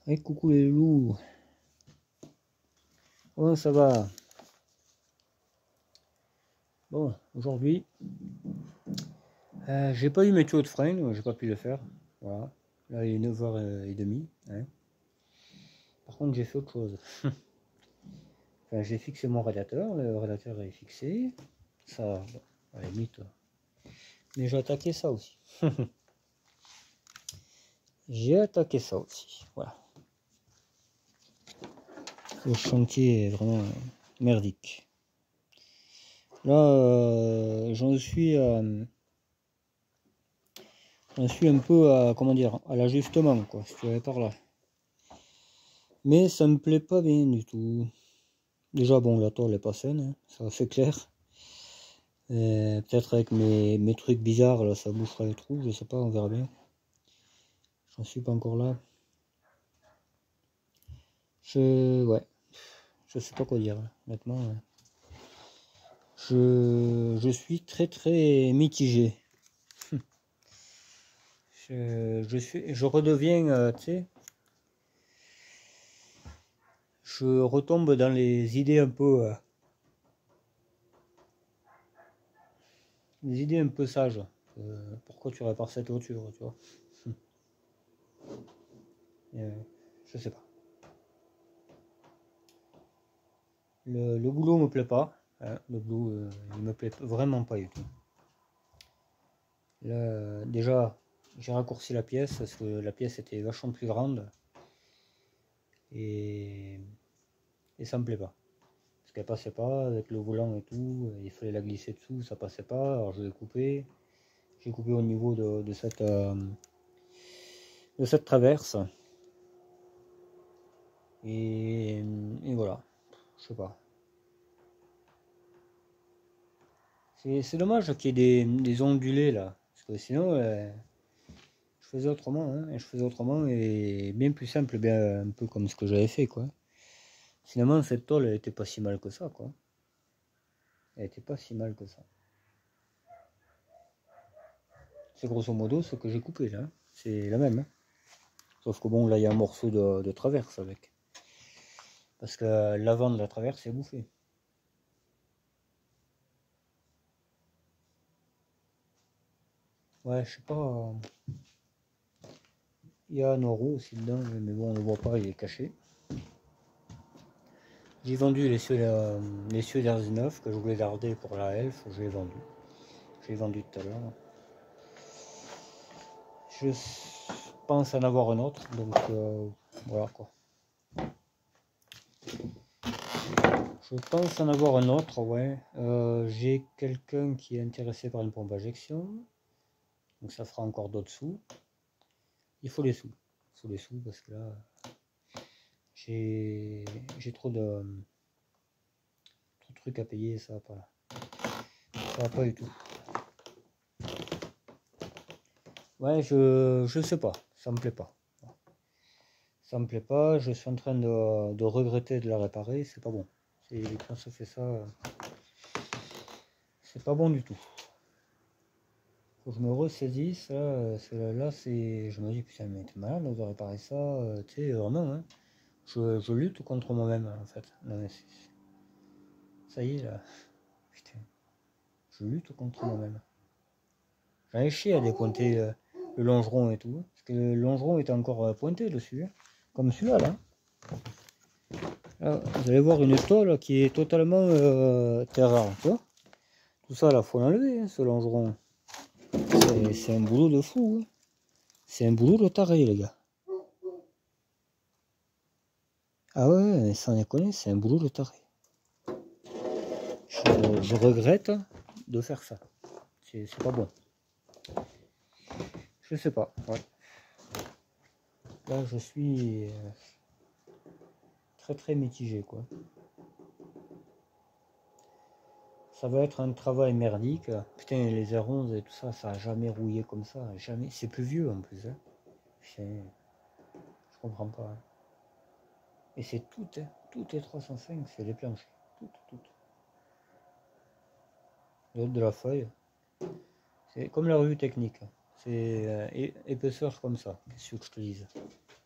Et coucou les loups. Comment ça va? Bon, aujourd'hui, j'ai pas eu mes tuyaux de frein, donc j'ai pas pu le faire. Voilà. Là, il est 9h30. Hein. Par contre, j'ai fait autre chose. Enfin, j'ai fixé mon radiateur. Le radiateur est fixé. Ça, bon, à la limite. Mais j'ai attaqué ça aussi. J'ai attaqué ça aussi. Voilà. Le chantier est vraiment merdique. Là, j'en suis un peu à, comment dire, à l'ajustement, quoi, si tu veux par là. Mais ça me plaît pas bien du tout. Déjà, bon, la tôle est pas saine, hein, ça c'est clair. Peut-être avec mes trucs bizarres, là, ça bouchera les trous, je sais pas, on verra bien. J'en suis pas encore là. Ouais, je sais pas quoi dire, là, honnêtement. Je suis très mitigé. Je redeviens, tu sais, je retombe dans les idées un peu, sages. Pourquoi tu répares cette voiture, tu vois? Je sais pas. Le boulot me plaît pas. Hein, le boulot, il me plaît vraiment pas du tout. Là, déjà, j'ai raccourci la pièce parce que la pièce était vachement plus grande. Et ça me plaît pas. Parce qu'elle passait pas avec le volant et tout. Il fallait la glisser dessous, ça passait pas. Alors je l'ai coupé. J'ai coupé au niveau de cette traverse. Et voilà. Je sais pas. C'est dommage qu'il y ait des ondulés là. Parce que sinon, je faisais autrement. Hein, et je faisais autrement et bien plus simple, bien un peu comme ce que j'avais fait, quoi. Finalement, cette tôle, elle était pas si mal que ça, quoi. Elle était pas si mal que ça. C'est grosso modo ce que j'ai coupé là. C'est la même. Hein. Sauf que bon, là, il y a un morceau de traverse avec. Parce que l'avant de la traverse est bouffé. Ouais, je sais pas. Il y a un euro aussi dedans, mais bon, on le voit pas, il est caché. J'ai vendu les cieux d'R19 que je voulais garder pour la Elf, je l'ai vendu. Je l'ai vendu tout à l'heure. Je pense en avoir un autre, donc voilà quoi. Je pense en avoir un autre, ouais. J'ai quelqu'un qui est intéressé par une pompe à injection, donc ça fera encore d'autres sous. Il faut les sous. Il faut les sous parce que là, j'ai trop de trucs à payer, ça va pas. Ça va pas du tout. Ouais, je sais pas, ça me plaît pas. Ça me plaît pas, je suis en train de regretter de la réparer, c'est pas bon. Quand ça fait ça, c'est pas bon du tout. Faut que je me ressaisisse, là, je me dis putain mais t'es malade de réparer ça, tu sais, vraiment, hein. Je lutte contre moi-même en fait. Non, mais ça y est là, putain, je lutte contre moi-même. J'en ai chié à dépointer le longeron et tout, parce que le longeron est encore pointé dessus, hein, comme celui-là là. Là, vous allez voir une tôle qui est totalement terre rare, tu vois. Tout ça là, faut l'enlever, hein, ce longeron. C'est un boulot de fou, hein. C'est un boulot de taré, les gars. Ah ouais, sans déconner, c'est un boulot de taré. Je regrette de faire ça. C'est pas bon. Je sais pas, ouais. Là, je suis très mitigé, quoi. Ça va être un travail merdique. Putain, les R11 et tout ça, ça a jamais rouillé comme ça. Jamais. C'est plus vieux en plus. Hein. Je comprends pas. Hein. Et c'est tout, hein. Tout est 305, c'est les planches. Tout. L'autre de la feuille. C'est comme la revue technique. C'est épaisseur comme ça. Qu'est-ce que je te dise?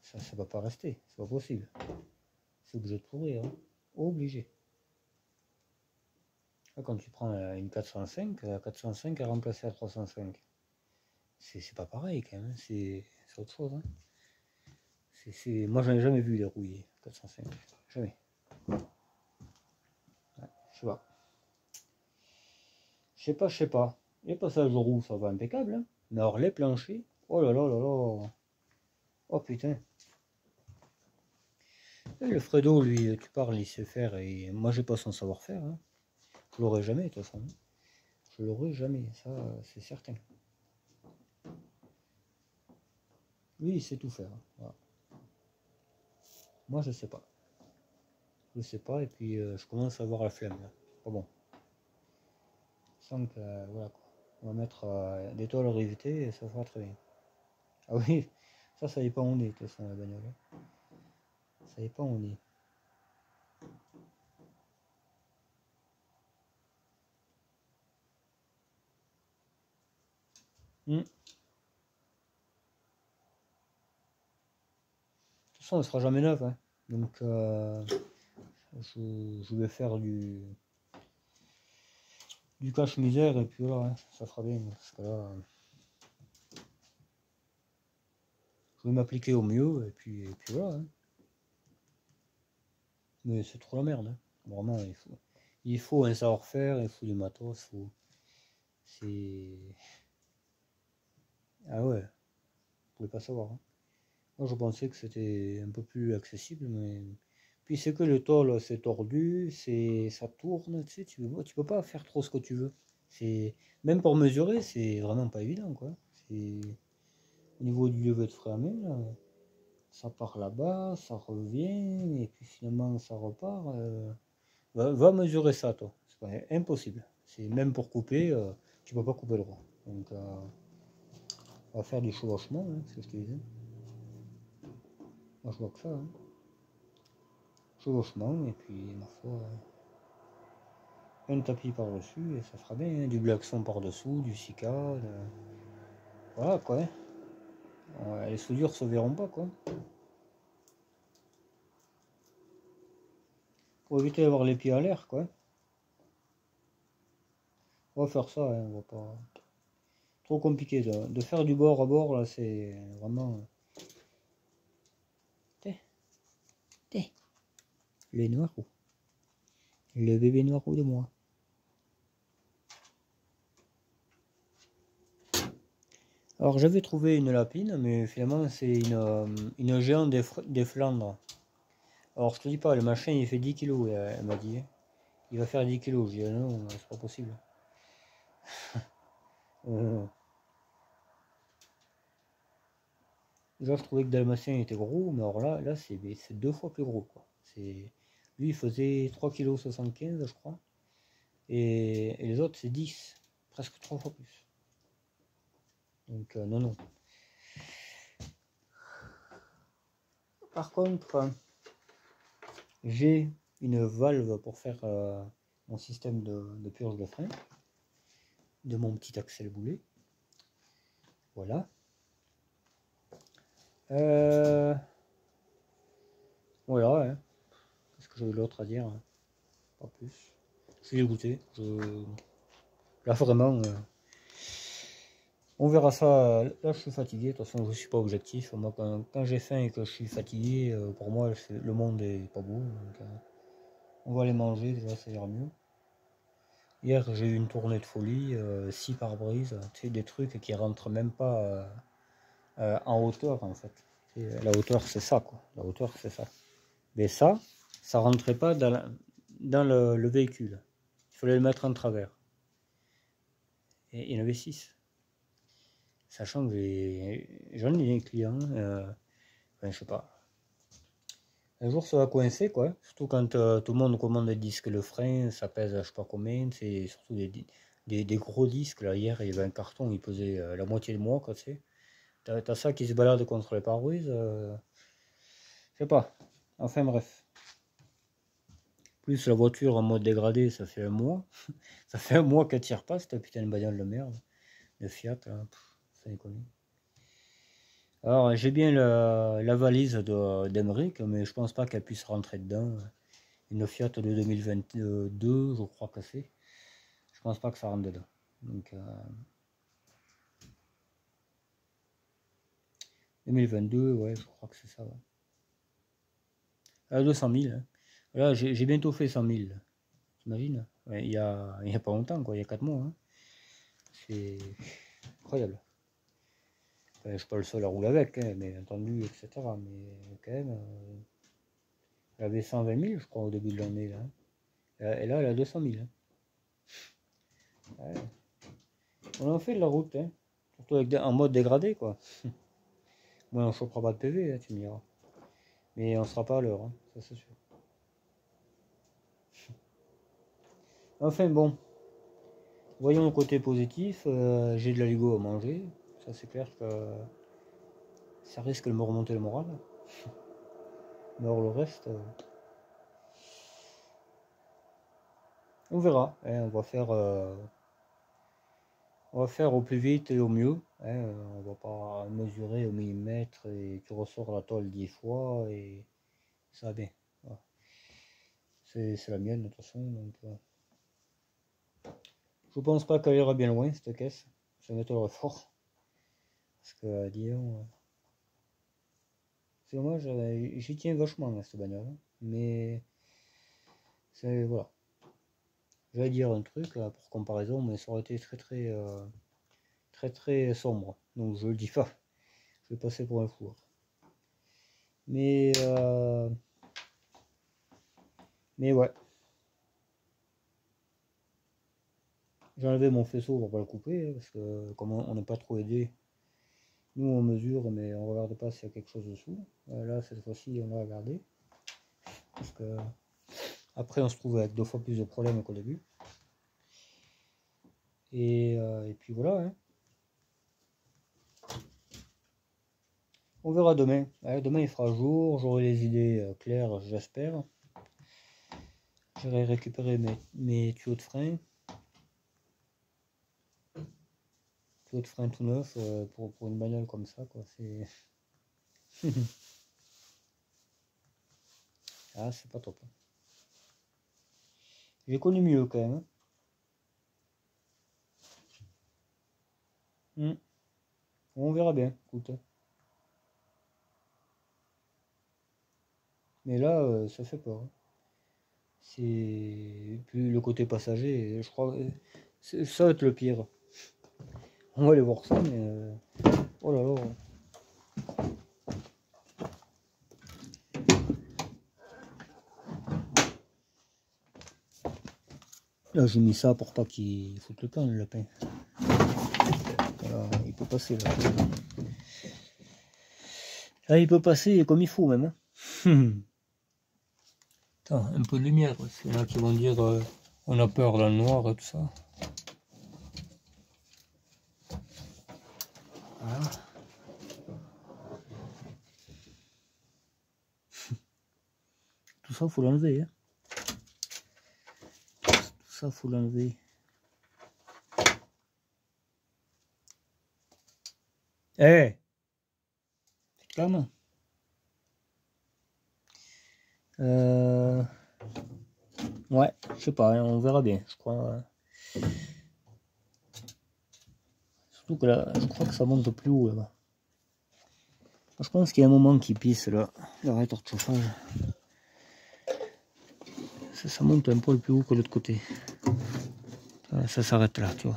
Ça va pas rester, c'est pas possible. C'est obligé de pourrir, hein. Obligé. Là, quand tu prends une 405, la 405 a remplacé la 305. C'est pas pareil quand même, hein. C'est autre chose. Hein. Moi, j'en ai jamais vu les rouillés 405. Jamais. Ouais, je sais pas. Je sais pas. Les passages de roue, ça va impeccable. Hein. Mais alors les planchers, oh là là là là. Oh putain. Et le Fredo, lui, tu parles, il sait faire. Et moi, j'ai pas son savoir-faire. Hein. Je l'aurai jamais, de toute façon. Je l'aurai jamais, ça, c'est certain. Lui, il sait tout faire. Hein. Voilà. Moi, je sais pas. Je sais pas, et puis je commence à avoir la flemme. Là. Pas bon. Sans que, voilà quoi. On va mettre des toiles rivetées et ça fera très bien. Ah oui, ça dépend où on est, de toute façon, la bagnole. Hein. Ça dépend où on est. De toute façon, elle sera jamais neuve. Hein. Donc, je vais faire du cache-misère et puis voilà, hein, ça fera bien. Parce que là, je vais m'appliquer au mieux et puis voilà. Hein. Mais c'est trop la merde. Hein. Vraiment, il faut un savoir-faire, il faut du matos, c'est... Ah ouais, vous pouvez pas savoir. Hein. Moi, je pensais que c'était un peu plus accessible, mais... Puis c'est que le tôle, c'est tordu, ça tourne, tu sais, tu peux pas faire trop ce que tu veux. Même pour mesurer, c'est vraiment pas évident, quoi. Au niveau du lever de frein à main, là, ça part là-bas, ça revient, et puis finalement ça repart. Va mesurer ça, toi. C'est pas impossible. C'est même pour couper, tu peux pas couper droit. Donc, on va faire du chevauchement, hein, c'est ce que je te disais. Moi, je vois que ça. Hein. Chevauchement, et puis, ma foi, un tapis par-dessus, et ça fera bien. Hein, du blackson par-dessous, du cicade. Voilà, quoi. Hein. Les soudures se verront pas, quoi. Pour éviter d'avoir les pieds à l'air, quoi. On va faire ça, hein, on va pas... Trop compliqué de faire du bord à bord, là, c'est vraiment... Les noirs. Le bébé noir de moi. Alors j'avais trouvé une lapine, mais finalement c'est une géante des Flandres. Alors je te dis pas, le machin il fait 10 kilos, elle m'a dit. Hein. Il va faire 10 kilos. Je dis non, c'est pas possible. Déjà je trouvais que Dalmatien était gros, mais alors là c'est 2 fois plus gros. Quoi. Lui il faisait 3,75 kg je crois. Et les autres c'est 10, presque 3 fois plus. Donc non, non. Par contre, j'ai une valve pour faire mon système de purge de frein de mon petit Axel Boulet. Voilà. Voilà. Hein. Qu'est-ce que j'avais d'autre à dire? Hein. Pas plus. Je suis dégoûté. Là vraiment, on verra ça. Là je suis fatigué. De toute façon je suis pas objectif. Moi quand j'ai faim et que je suis fatigué, pour moi le monde est pas beau. Donc, on va aller manger déjà, ça ira mieux. Hier j'ai eu une tournée de folie, 6 pare-brise, tu sais, des trucs qui rentrent même pas en hauteur en fait. La hauteur c'est ça quoi, la hauteur c'est ça. Mais ça rentrait pas dans le véhicule. Il fallait le mettre en travers. Et il y en avait 6. Sachant que j'en ai des clients, enfin, je sais pas. Un jour ça va coincer quoi, surtout quand tout le monde commande des disques, le frein, ça pèse je sais pas combien, c'est surtout des gros disques. Là hier il y avait un carton, il pesait la moitié de moi quoi, tu sais. T'as ça qui se balade contre les pare-brises, je sais pas. Enfin bref. Plus la voiture en mode dégradé, ça fait un mois. Ça fait un mois qu'elle tire pas, cette putain de bagnole de merde. De Fiat, là. sans déconner. Alors, j'ai bien la valise d'Emeric, mais je pense pas qu'elle puisse rentrer dedans. Une Fiat de 2022, je crois que c'est. Je pense pas que ça rentre dedans. Donc, 2022, ouais, je crois que c'est ça. Ouais. À 200 000. Hein. Là, j'ai bientôt fait 100 000. T'imagines? Ouais, il y a pas longtemps, quoi, il y a 4 mois. Hein. C'est incroyable. Enfin, je suis pas le seul à rouler avec, hein, bien entendu, etc. Mais quand même, elle avait 120 000, je crois, au début de l'année. Là. Et là, elle a 200 000. Hein. Ouais. On en fait de la route, hein. Surtout en mode dégradé, quoi. Moi, on ne chopera pas de PV, hein, tu me diras. Mais on sera pas à l'heure, hein, ça c'est sûr. Enfin bon, voyons le côté positif. J'ai de la Lego à manger. Ça c'est clair que ça risque de me remonter le moral. Mais alors le reste, on verra. Hein, on va faire au plus vite et au mieux. Hein, on va pas mesurer au millimètre et tu ressors la tôle 10 fois et ça va bien. Voilà. C'est la mienne de toute façon. Donc, je pense pas qu'elle ira bien loin cette caisse. Ça m'étonnerait fort. Parce que disons, c'est dommage, j'y tiens vachement à cette bagnole. Mais c'est voilà. J'allais dire un truc là, pour comparaison, mais ça aurait été très sombre. Donc je le dis pas. Je vais passer pour un fou. Mais ouais. J'ai enlevé mon faisceau pour pas le couper, parce que comme on n'est pas trop aidé, nous on mesure, mais on regarde pas s'il y a quelque chose dessous. Là cette fois-ci on a regardé. Parce que après on se trouve avec 2 fois plus de problèmes qu'au début. Et puis voilà. Hein. On verra demain. Demain il fera jour, j'aurai les idées claires, j'espère. J'irai récupérer mes tuyaux de frein. Tuyaux de frein tout neuf pour une bagnole comme ça, quoi. C'est. Ah, c'est pas top. J'ai connu mieux quand même. On verra bien, écoute. Mais là, ça fait peur. C'est plus le côté passager, je crois. Ça va être le pire. On va aller voir ça, mais. Oh là là. Là, j'ai mis ça pour pas qu'il foute le camp, le lapin. Voilà, il peut passer là. Là, il peut passer comme il faut même. Hein. Attends, un peu de lumière, c'est là qu'ils vont dire on a peur dans le noir et tout ça. Voilà. Tout ça, faut l'enlever. Hein. Tout ça, faut l'enlever. Eh hey, calme. Ouais, je sais pas, hein, on verra bien, je crois. Surtout que là, je crois que ça monte plus haut là-bas. Je pense qu'il y a un moment qui pisse là, l'arrêteur de chauffage. Ça monte un poil plus haut que l'autre côté. Ça s'arrête là, tu vois,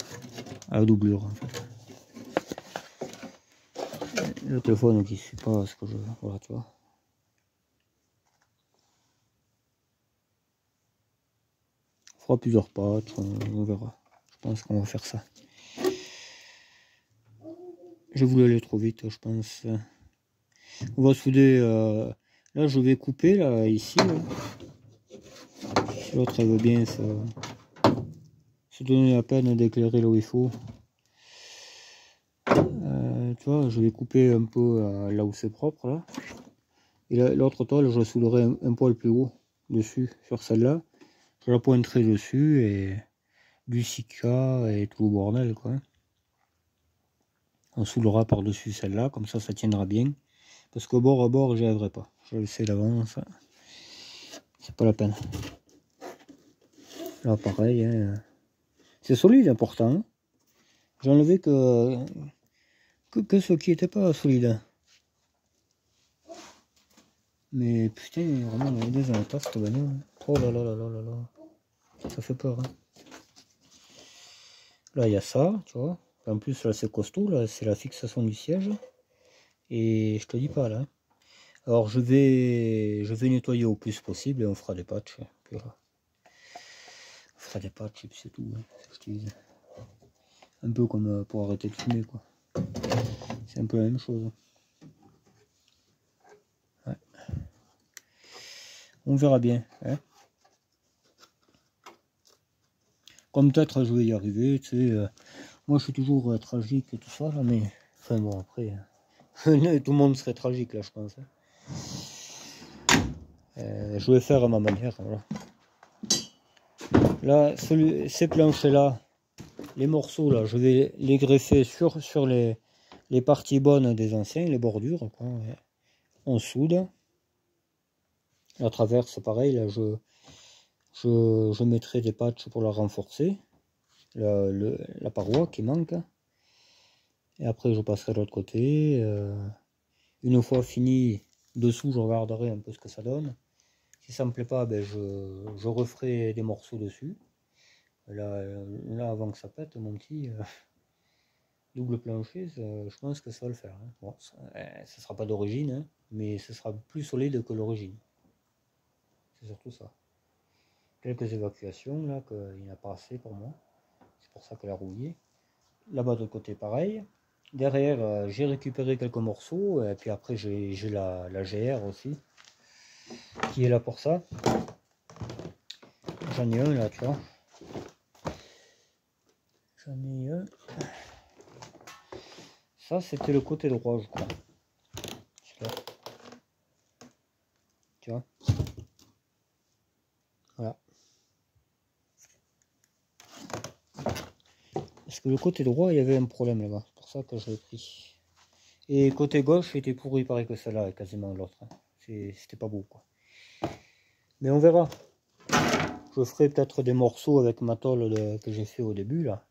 à la doublure en fait. Le téléphone qui sait pas ce que je veux, voilà, tu vois. On fera plusieurs pattes, on verra. Je pense qu'on va faire ça. J'ai voulu aller trop vite, je pense. On va souder. Là, je vais couper là, ici. Là. Si l'autre elle veut bien se donner la peine d'éclairer là où il faut. Tu vois, je vais couper un peu là où c'est propre là. Et l'autre toile, je la souderai un poil plus haut dessus, sur celle-là. Je la pointerai dessus et du sika et tout le bordel quoi. On soulera par-dessus celle-là, comme ça tiendra bien. Parce qu'au bord à bord, j'y arriverai pas. Je le sais d'avance. C'est pas la peine. Là, pareil. Hein. C'est solide, pourtant. Hein. J'ai enlevé que ce qui n'était pas solide. Mais putain, vraiment, il y a des attaques, cette bagnole. Oh là là là là là là. Ça fait peur. Hein. Là, il y a ça, tu vois. En plus, là, c'est costaud. Là, c'est la fixation du siège. Et je te dis pas, là. Alors, je vais nettoyer au plus possible et on fera des patchs. Puis voilà. On fera des patchs et puis c'est tout. Hein, ce que je te dis. Un peu comme pour arrêter de fumer, quoi. C'est un peu la même chose. Ouais. On verra bien. Hein. Comme peut-être je vais y arriver, tu sais. Moi je suis toujours tragique et tout ça, là, mais. Enfin bon, après. Tout le monde serait tragique, là, je pense. Hein. Je vais faire à ma manière. Voilà. Là, ces planchers-là, les morceaux, là, je vais les greffer sur les parties bonnes des anciens, les bordures, quoi. Ouais. On soude. À travers, c'est pareil, là, je mettrai des patchs pour la renforcer. La paroi qui manque. Et après, je passerai de l'autre côté. Une fois fini, dessous, je regarderai un peu ce que ça donne. Si ça me plaît pas, ben je referai des morceaux dessus. Là, avant que ça pète, mon petit double plancher, je pense que ça va le faire. Hein. Bon, ça sera pas d'origine, hein, mais ce sera plus solide que l'origine. C'est surtout ça. Quelques évacuations, là, qu'il n'y a pas assez pour moi. C'est pour ça qu'elle a rouillé. Là-bas de côté, pareil. Derrière, j'ai récupéré quelques morceaux. Et puis après, j'ai la GR aussi, qui est là pour ça. J'en ai un là, tu vois. J'en ai un. Ça, c'était le côté droit, je crois. Tu vois. Voilà. Parce que le côté droit, il y avait un problème là-bas. C'est pour ça que je l'ai pris. Et côté gauche, était pourri pareil que celle-là, quasiment l'autre. C'était pas beau, quoi. Mais on verra. Je ferai peut-être des morceaux avec ma tôle que j'ai fait au début, là.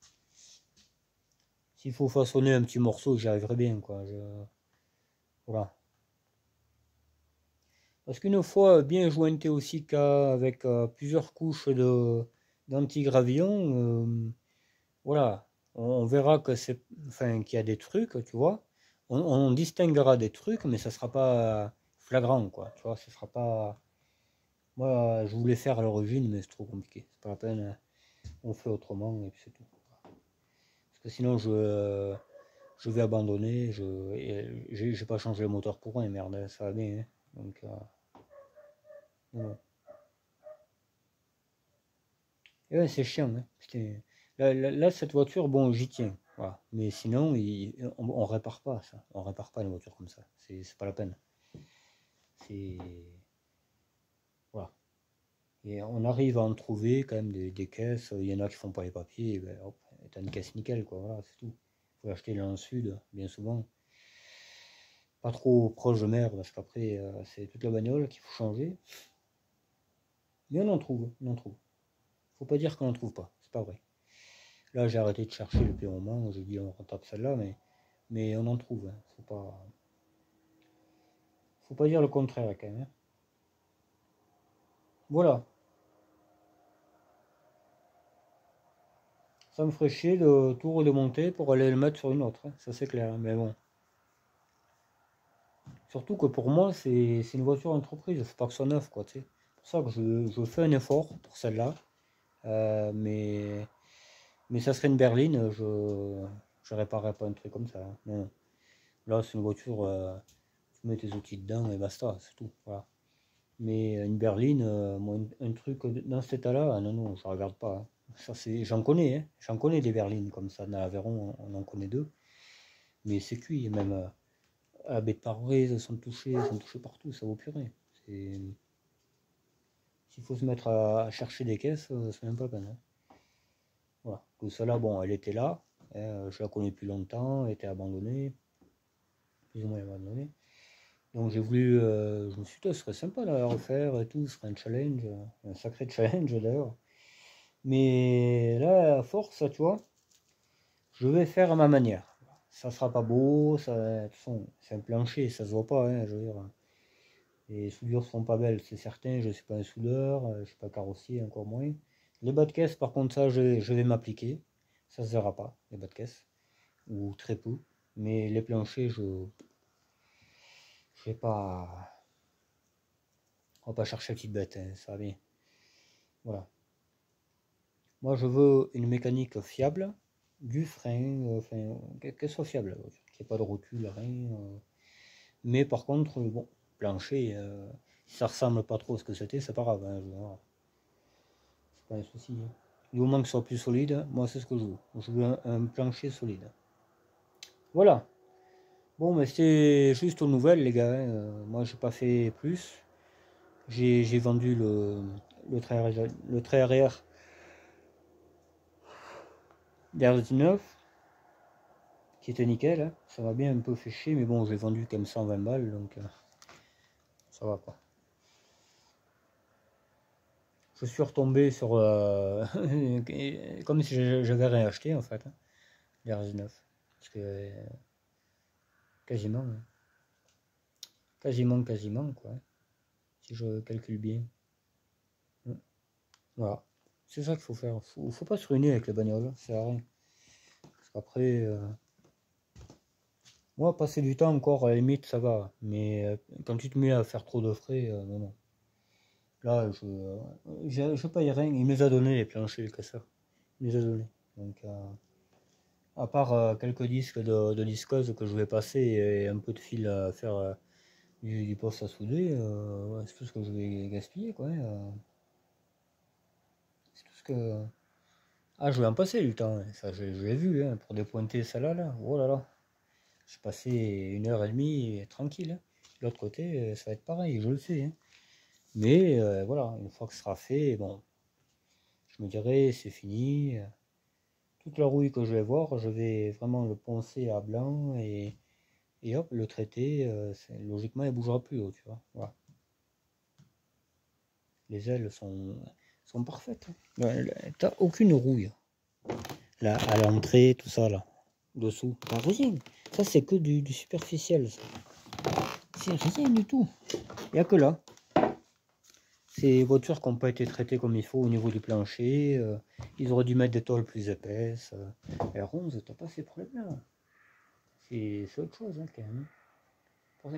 S'il faut façonner un petit morceau, j'y arriverai bien, quoi. Voilà. Parce qu'une fois bien jointé aussi avec plusieurs couches d'anti-gravillon, voilà, on verra que c'est, enfin, qu'il y a des trucs, tu vois. On distinguera des trucs, mais ça sera pas flagrant, quoi. Tu vois, ce sera pas. Moi, je voulais faire à l'origine, mais c'est trop compliqué. C'est pas la peine. On fait autrement et puis c'est tout. Parce que sinon, je vais abandonner. J'ai pas changé le moteur pour rien, merde, ça va bien. Hein. Donc, non. Et ouais, c'est chiant. Hein. Là, cette voiture, bon, j'y tiens. Voilà. Mais sinon, on répare pas ça. On répare pas une voiture comme ça. C'est pas la peine. C'est. Voilà. Et on arrive à en trouver quand même des caisses. Il y en a qui font pas les papiers. Ben, hop, t'as une caisse nickel, quoi. Voilà, c'est tout. Faut acheter dans le sud, bien souvent. Pas trop proche de mer, parce qu'après, c'est toute la bagnole qu'il faut changer. Mais on en trouve, on en trouve. Faut pas dire qu'on en trouve pas, c'est pas vrai. Là, j'ai arrêté de chercher depuis un moment, j'ai dit on retape celle-là, mais on en trouve. Hein. Faut pas dire le contraire quand même. Hein. Voilà. Ça me ferait chier de tout redémonter pour aller le mettre sur une autre, hein. Ça c'est clair, hein. Mais bon. Surtout que pour moi, c'est une voiture entreprise, faut pas que ce soit neuf, quoi, tu sais. C'est pour ça que je fais un effort pour celle-là. Mais ça serait une berline, je réparerais pas un truc comme ça. Hein. Non. Là, c'est une voiture, tu mets tes outils dedans et basta, c'est tout. Voilà. Mais une berline, moi, un truc dans cet état-là, ah non, non, je regarde pas. Hein. Ça, j'en connais, hein. J'en connais des berlines comme ça. Dans l'Aveyron, on en connaît deux. Mais c'est cuit, même à la baie de Paris, elles sont touchées partout, ça vaut plus rien. S'il faut se mettre à chercher des caisses, c'est même pas la peine. Hein. Voilà. Que celle-là, bon, elle était là. Je la connais depuis longtemps, elle était abandonnée, plus ou moins abandonnée. Donc j'ai voulu, je me suis dit, ce serait sympa de la refaire et tout, ce serait un sacré challenge d'ailleurs. Mais là, à force, tu vois, je vais faire à ma manière. Ça sera pas beau, ça, de toute façon, c'est un plancher, ça se voit pas, hein, je veux dire. Les soudures sont pas belles, c'est certain, je suis pas un soudeur, je suis pas carrossier, encore moins. Les bas de caisse, par contre, ça, je vais m'appliquer. Ça se verra pas, les bas de caisse, ou très peu. Mais les planchers, je vais pas, on va pas chercher la petite bête, hein, ça va bien. Voilà. Moi, je veux une mécanique fiable, du frein, enfin, qu'elle soit fiable, qu'il n'y ait pas de rotule, rien. Mais par contre, bon, plancher, si ça ressemble pas trop à ce que c'était, c'est pas grave, hein, voilà. C'est pas un souci, hein. Du moment que ce soit plus solide, moi c'est ce que je veux. Je veux un plancher solide. Voilà. Bon, mais c'est juste aux nouvelles, les gars, hein. Moi, j'ai pas fait plus. J'ai vendu le trait arrière d'R19 qui était nickel, hein. Ça m'a bien un peu fait chier, mais bon, j'ai vendu comme 120 balles, donc ça va pas. Je suis retombé sur comme si j'avais rien acheté en fait, hein, l'R19. Parce que quasiment, hein. Quasiment quoi, si je calcule bien. Voilà. C'est ça qu'il faut faire. Faut pas se ruiner avec les bagnoles, ça sert à rien. Parce qu'après, moi, passer du temps encore, à la limite, ça va. Mais quand tu te mets à faire trop de frais, non, non. Là, je paye rien. Il me les a donné, les planchers, le casseur. Il me les a donnés. Donc, à part quelques disques de disqueuse que je vais passer et un peu de fil à faire du poste à souder, ouais, c'est tout ce que je vais gaspiller, quoi, hein. C'est tout ce que... Ah, je vais en passer du temps, hein. Ça, je l'ai vu, hein, pour dépointer celle-là, là. Oh là là. J'ai passé 1 heure et demie tranquille, hein. De l'autre côté, ça va être pareil, je le sais, hein. Mais voilà, une fois que ce sera fait, bon, je me dirai, c'est fini. Toute la rouille que je vais voir, je vais vraiment le poncer à blanc et hop, le traiter. Logiquement, il ne bougera plus haut, tu vois. Voilà. Les ailes sont parfaites, hein. T'as aucune rouille. Là, à l'entrée, tout ça, là, dessous, t'as rien. Ça, c'est que du superficiel, ça. C'est rien du tout. Il n'y a que là. Ces voitures qui n'ont pas été traitées comme il faut au niveau du plancher, ils auraient dû mettre des tôles plus épaisses. R11, t'as pas ces problèmes-là. C'est autre chose, hein, quand même.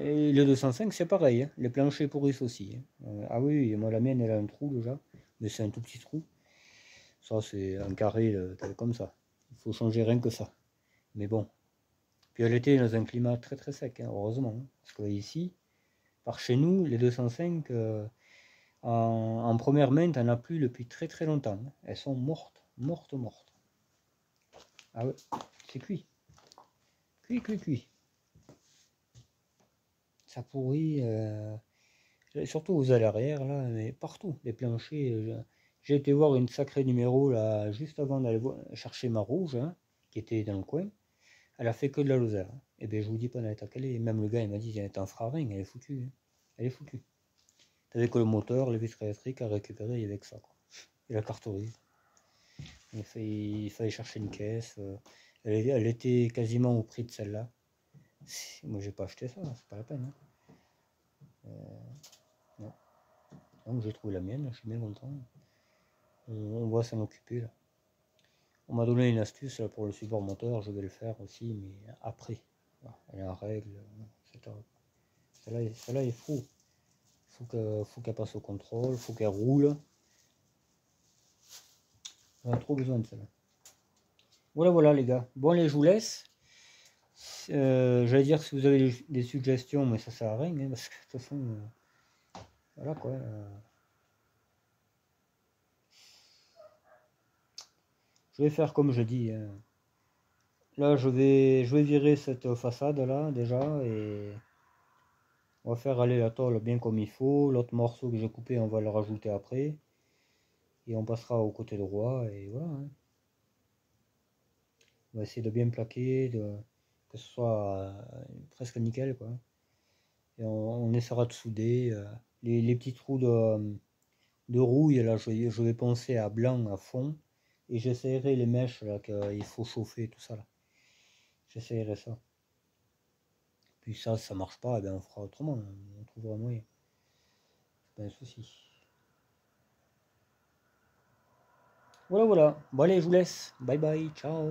Et le 205, c'est pareil, hein. Les planchers pourrissent aussi, hein. Ah oui, moi la mienne, elle a un trou déjà, mais c'est un tout petit trou. Ça, c'est un carré comme ça. Il faut changer rien que ça. Mais bon. Puis elle était dans un climat très très sec, hein, heureusement, hein. Parce que ici, par chez nous, les 205, en première main, t'en as plus depuis très très longtemps, hein. Elles sont mortes, mortes, mortes. Ah ouais, c'est cuit. Cuit. Ça pourrit, surtout aux ailes arrière, là, mais partout. Les planchers, j'ai été voir une sacrée numéro, là, juste avant d'aller chercher ma rouge, hein, qui était dans le coin. Elle a fait que de la lozère, hein. Et bien, je vous dis pas dans l'état qu'elle est. Même le gars, il m'a dit, t'en feras rien, elle est foutue, hein. Elle est foutue. T'avais que le moteur, les vitres électriques à récupérer, il y avait que ça, quoi. Et la cartouche. Il fallait chercher une caisse. Elle était quasiment au prix de celle-là. Moi, j'ai pas acheté ça, c'est pas la peine, hein. Non. Donc, j'ai trouvé la mienne, je suis bien content. On va s'en occuper, là. On m'a donné une astuce là, pour le support moteur, je vais le faire aussi, mais après. Voilà, elle est en règle, etc. Celle-là est fou. Faut qu'elle passe au contrôle, faut qu'elle roule. On a trop besoin de celle-là. Voilà les gars. Bon allez, je vous laisse. J'allais dire si vous avez des suggestions, mais ça sert à rien, hein, parce que de toute façon, voilà quoi. Je vais faire comme je dis, hein. Là, je vais virer cette façade là déjà et on va faire aller la tôle bien comme il faut. L'autre morceau que j'ai coupé, on va le rajouter après et on passera au côté droit et voilà, hein. On va essayer de bien plaquer, que ce soit presque nickel, quoi. Et on essaiera de souder les petits trous de rouille, là, je vais poncer à blanc à fond. Et j'essaierai les mèches, là, qu'il faut chauffer, tout ça, là. J'essaierai ça. Puis ça, si ça marche pas, eh bien on fera autrement. On trouvera un moyen. Pas un souci. Voilà, voilà. Bon allez, je vous laisse. Bye bye, ciao.